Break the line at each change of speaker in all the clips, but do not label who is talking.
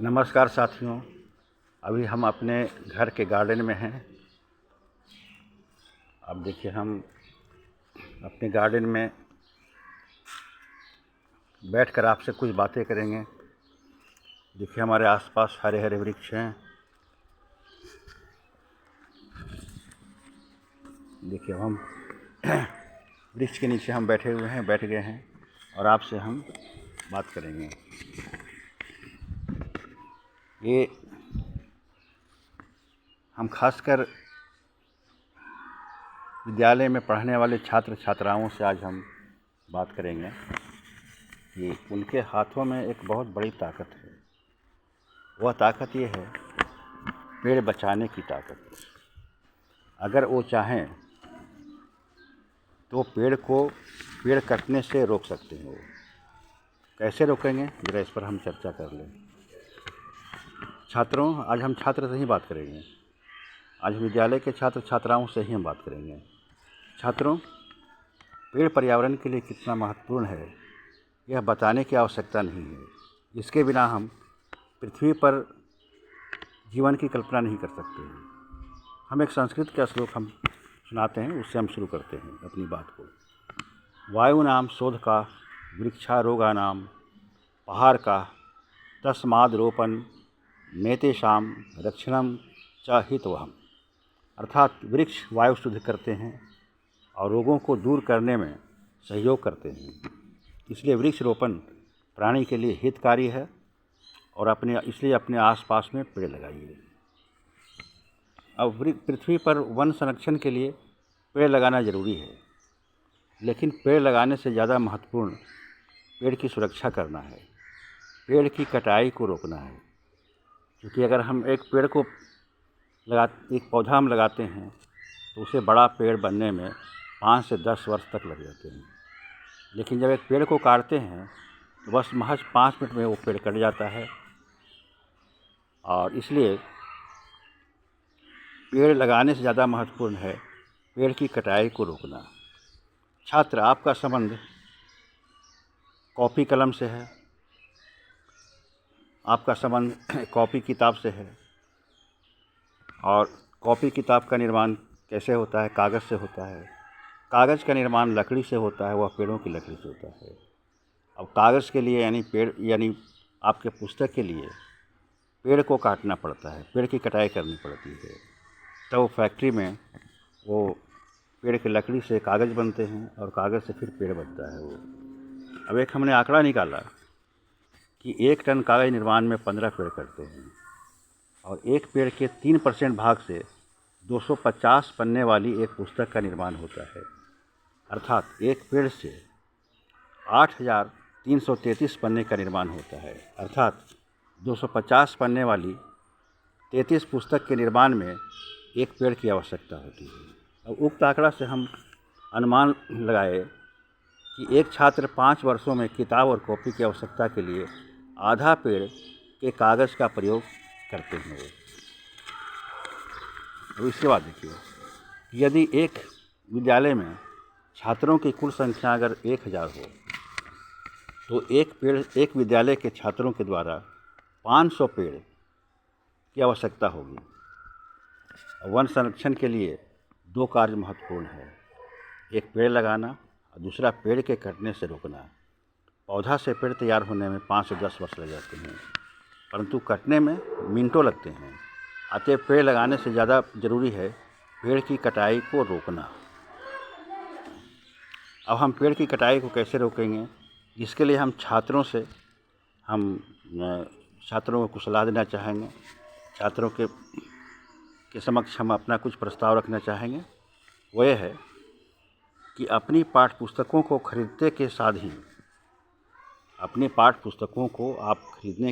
नमस्कार साथियों। अभी हम अपने घर के गार्डन में हैं। अब देखिए, हम अपने गार्डन में बैठकर आपसे कुछ बातें करेंगे। देखिए, हमारे आसपास हरे हरे वृक्ष हैं। देखिए, हम वृक्ष के नीचे हम बैठ गए हैं और आपसे हम बात करेंगे। ये हम खासकर विद्यालय में पढ़ने वाले छात्र छात्राओं से आज हम बात करेंगे कि उनके हाथों में एक बहुत बड़ी ताकत है। वह ताकत ये है, पेड़ बचाने की ताकत। अगर वो चाहें तो पेड़ कटने से रोक सकते हैं। वो कैसे रोकेंगे, ज़रा इस पर हम चर्चा कर लें। छात्रों, आज हम छात्र से ही बात करेंगे। आज विद्यालय के छात्र छात्राओं से ही हम बात करेंगे। छात्रों, पेड़ पर्यावरण के लिए कितना महत्वपूर्ण है, यह बताने की आवश्यकता नहीं है। इसके बिना हम पृथ्वी पर जीवन की कल्पना नहीं कर सकते हैं। हम एक संस्कृत का श्लोक हम सुनाते हैं, उससे हम शुरू करते हैं अपनी बात को। वायु नाम शोध का वृक्षारोगा नाम पहाड़ का तस्माद् रोपण नेतेषाम रक्षणम च हितवहम्। अर्थात वृक्ष वायु शुद्ध करते हैं और रोगों को दूर करने में सहयोग करते हैं। इसलिए वृक्ष रोपण प्राणी के लिए हितकारी है और इसलिए अपने आसपास में पेड़ लगाइए। अब पृथ्वी पर वन संरक्षण के लिए पेड़ लगाना ज़रूरी है, लेकिन पेड़ लगाने से ज़्यादा महत्वपूर्ण पेड़ की सुरक्षा करना है, पेड़ की कटाई को रोकना है। क्योंकि अगर हम एक पौधा हम लगाते हैं तो उसे बड़ा पेड़ बनने में 5 से 10 वर्ष तक लग जाते हैं। लेकिन जब एक पेड़ को काटते हैं तो बस महज 5 मिनट में वो पेड़ कट जाता है। और इसलिए पेड़ लगाने से ज़्यादा महत्वपूर्ण है पेड़ की कटाई को रोकना। छात्र, आपका संबंध कॉपी कलम से है, आपका संबंध कॉपी किताब से है। और कॉपी किताब का निर्माण कैसे होता है? कागज़ से होता है। कागज़ का निर्माण लकड़ी से होता है, वह पेड़ों की लकड़ी से होता है। अब कागज़ के लिए यानी आपके पुस्तक के लिए पेड़ को काटना पड़ता है, पेड़ की कटाई करनी पड़ती है। तो फैक्ट्री में वो पेड़ की लकड़ी से कागज़ बनते हैं और कागज़ से फिर पेड़ बनता है वो। अब एक हमने आंकड़ा निकाला कि 1 टन कागज़ निर्माण में 15 पेड़ कटते हैं और एक पेड़ के 3% भाग से 250 पन्ने वाली एक पुस्तक का निर्माण होता है। अर्थात एक पेड़ से 8,333 पन्ने का निर्माण होता है। अर्थात 250 पन्ने वाली 33 पुस्तक के निर्माण में एक पेड़ की आवश्यकता होती है। अब उक्त आंकड़ा से हम अनुमान लगाए कि एक छात्र 5 वर्षों में किताब और कॉपी की आवश्यकता के लिए आधा पेड़ के कागज़ का प्रयोग करते हैं वो। तो इसके बाद देखिए, यदि एक विद्यालय में छात्रों की कुल संख्या अगर 1000 हो तो एक विद्यालय के छात्रों के द्वारा 500 पेड़ की आवश्यकता होगी। वन संरक्षण के लिए 2 कार्य महत्वपूर्ण है, एक पेड़ लगाना और दूसरा पेड़ के कटने से रोकना। पौधा से पेड़ तैयार होने में 5 से 10 वर्ष लग जाते हैं, परंतु कटने में मिनटों लगते हैं। अतः पेड़ लगाने से ज़्यादा ज़रूरी है पेड़ की कटाई को रोकना। अब हम पेड़ की कटाई को कैसे रोकेंगे, इसके लिए हम छात्रों को सलाह देना चाहेंगे। छात्रों के समक्ष हम अपना कुछ प्रस्ताव रखना चाहेंगे। वो ये है कि अपनी पाठ्य पुस्तकों को खरीदने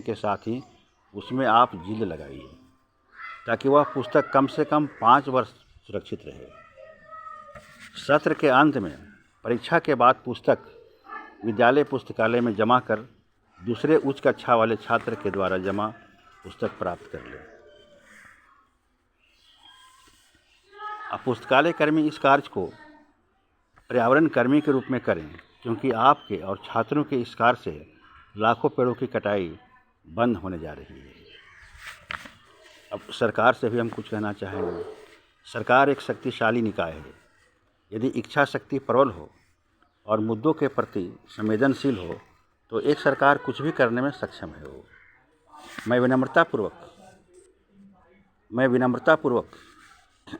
के साथ ही उसमें आप जील लगाइए, ताकि वह पुस्तक कम से कम 5 वर्ष सुरक्षित रहे। सत्र के अंत में परीक्षा के बाद पुस्तक विद्यालय पुस्तकालय में जमा कर दूसरे उच्च कक्षा वाले छात्र के द्वारा जमा पुस्तक प्राप्त कर लें। अब पुस्तकालय कर्मी इस कार्य को पर्यावरण कर्मी के रूप में करें, क्योंकि आपके और छात्रों के इस कार्य से लाखों पेड़ों की कटाई बंद होने जा रही है। अब सरकार से भी हम कुछ कहना चाहेंगे। सरकार एक शक्तिशाली निकाय है। यदि इच्छा शक्ति प्रबल हो और मुद्दों के प्रति संवेदनशील हो तो एक सरकार कुछ भी करने में सक्षम है। मैं विनम्रतापूर्वक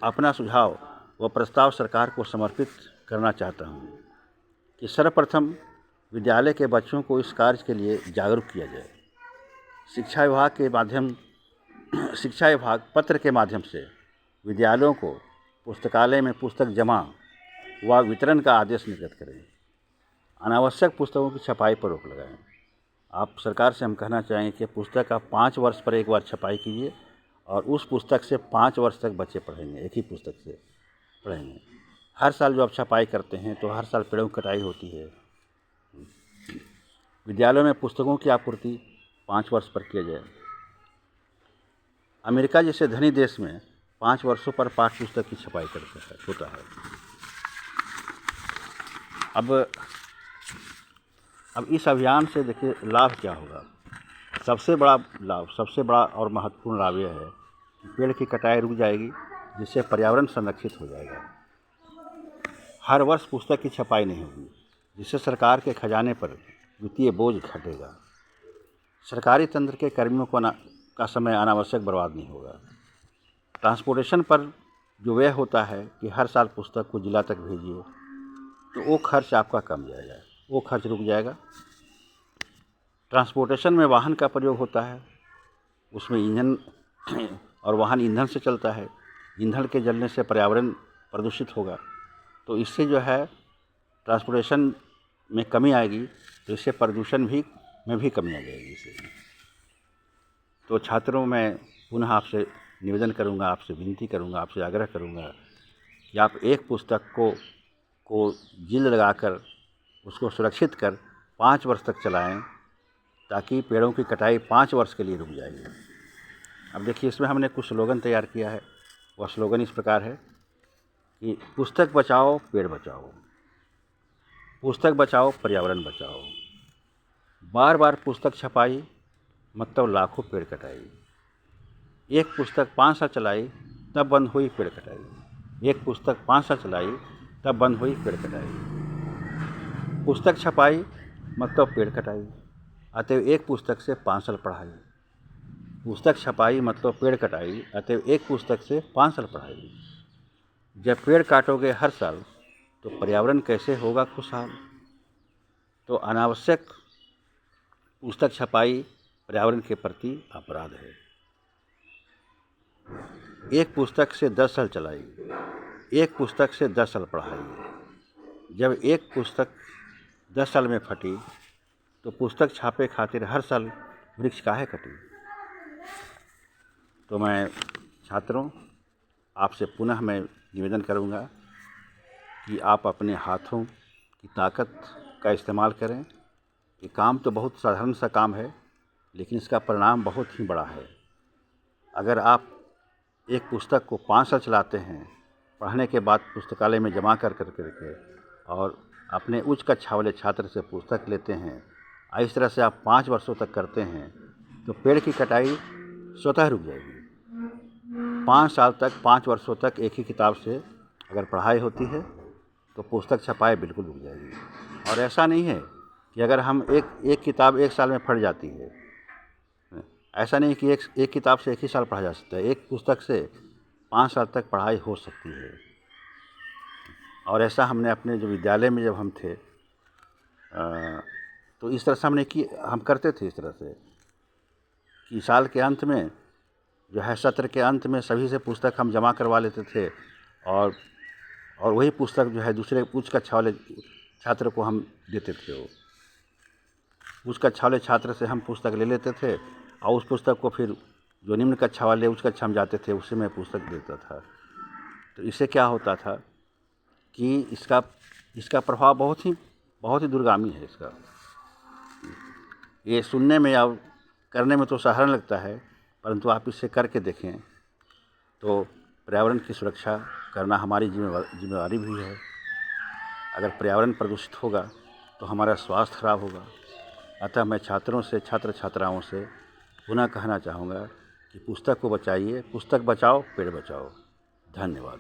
अपना सुझाव व प्रस्ताव सरकार को समर्पित करना चाहता हूँ कि सर्वप्रथम विद्यालय के बच्चों को इस कार्य के लिए जागरूक किया जाए। शिक्षा विभाग पत्र के माध्यम से विद्यालयों को पुस्तकालय में पुस्तक जमा व वितरण का आदेश निर्गत करें। अनावश्यक पुस्तकों की छपाई पर रोक लगाएं। आप सरकार से हम कहना चाहेंगे कि पुस्तक का 5 वर्ष पर एक बार छपाई कीजिए और उस पुस्तक से 5 वर्ष तक बच्चे पढ़ेंगे, एक ही पुस्तक से पढ़ेंगे। हर साल जो आप छपाई करते हैं तो हर साल पेड़ों की कटाई होती है। विद्यालयों में पुस्तकों की आपूर्ति 5 वर्ष पर किया जाए। अमेरिका जैसे धनी देश में 5 वर्षों पर पाठ्य पुस्तक की छपाई होता है। अब इस अभियान से देखिए लाभ क्या होगा। सबसे बड़ा और महत्वपूर्ण लाभ यह है कि पेड़ की कटाई रुक जाएगी, जिससे पर्यावरण संरक्षित हो जाएगा। हर वर्ष पुस्तक की छपाई नहीं होगी, जिससे सरकार के खजाने पर वित्तीय बोझ घटेगा। सरकारी तंत्र के कर्मियों का समय अनावश्यक बर्बाद नहीं होगा। ट्रांसपोर्टेशन पर जो व्यय होता है कि हर साल पुस्तक को जिला तक भेजिए, तो वो खर्च आपका कम जाएगा, वो खर्च रुक जाएगा। ट्रांसपोर्टेशन में वाहन का प्रयोग होता है, उसमें ईंधन और वाहन ईंधन से चलता है। ईंधन के जलने से पर्यावरण प्रदूषित होगा, तो इससे जो है ट्रांसपोर्टेशन में कमी आएगी, तो इससे प्रदूषण में भी कमी आ जाएगी इससे। तो छात्रों, मैं पुनः आपसे निवेदन करूंगा, आपसे विनती करूंगा, आपसे आग्रह करूंगा कि आप एक पुस्तक को जिल्द लगाकर उसको सुरक्षित कर 5 वर्ष तक चलाएं, ताकि पेड़ों की कटाई 5 वर्ष के लिए रुक जाएगी। अब देखिए, इसमें हमने कुछ स्लोगन तैयार किया है। वह स्लोगन इस प्रकार है कि पुस्तक बचाओ पेड़ बचाओ, पुस्तक बचाओ पर्यावरण बचाओ, बार बार पुस्तक छपाई मतलब लाखों पेड़ कटाई। एक पुस्तक 5 साल चलाई तब बंद हुई पेड़ कटाई। एक पुस्तक 5 साल चलाई तब बंद हुई पेड़ कटाई। पुस्तक छपाई मतलब पेड़ कटाई, अतएव एक पुस्तक से 5 साल पढ़ाई। पुस्तक छपाई मतलब पेड़ कटाई, अतएव एक पुस्तक से 5 साल पढ़ाई। जब पेड़ काटोगे हर साल तो पर्यावरण कैसे होगा खुशहाल। तो अनावश्यक पुस्तक छपाई पर्यावरण के प्रति अपराध है। एक पुस्तक से 10 साल चलाई, एक पुस्तक से 10 साल पढ़ाई। जब एक पुस्तक 10 साल में फटी तो पुस्तक छापे खातिर हर साल वृक्ष काहे कटी। तो मैं छात्रों, आपसे पुनः मैं निवेदन करूंगा कि आप अपने हाथों की ताकत का इस्तेमाल करें। ये काम तो बहुत साधारण सा काम है, लेकिन इसका परिणाम बहुत ही बड़ा है। अगर आप एक पुस्तक को 5 साल चलाते हैं, पढ़ने के बाद पुस्तकालय में जमा कर के और अपने उच्च कक्षा वाले छात्र से पुस्तक लेते हैं, इस तरह से आप 5 वर्षों तक करते हैं, तो पेड़ की कटाई स्वतः रुक जाएगी। 5 साल तक, 5 वर्षों तक एक ही किताब से अगर पढ़ाई होती है तो पुस्तक छपाई बिल्कुल रुक जाएगी। और ऐसा नहीं है कि अगर हम एक किताब 1 साल में फट जाती है, ऐसा नहीं कि एक किताब से एक ही साल पढ़ा जा सकता है। एक पुस्तक से 5 साल तक पढ़ाई हो सकती है। और ऐसा हमने अपने जो विद्यालय में जब हम थे तो इस तरह से हम करते थे, इस तरह से कि साल के अंत में जो है, सत्र के अंत में सभी से पुस्तक हम जमा करवा लेते थे और वही पुस्तक जो है दूसरे उच्च कक्षा वाले छात्र को हम देते थे। उच्च कक्षा वाले छात्र से हम पुस्तक ले लेते थे और उस पुस्तक को फिर जो निम्न कक्षा वाले उच्च कक्षा में जाते थे उससे मैं पुस्तक देता था। तो इससे क्या होता था कि इसका प्रभाव बहुत ही दूरगामी है। इसका ये सुनने में या करने में तो साधारण लगता है, परंतु आप इसे करके देखें तो पर्यावरण की सुरक्षा करना हमारी जिम्मेवारी भी है। अगर पर्यावरण प्रदूषित होगा तो हमारा स्वास्थ्य खराब होगा। अतः मैं छात्र छात्राओं से पुनः कहना चाहूँगा कि पुस्तक को बचाइए, पुस्तक बचाओ, पेड़ बचाओ। धन्यवाद।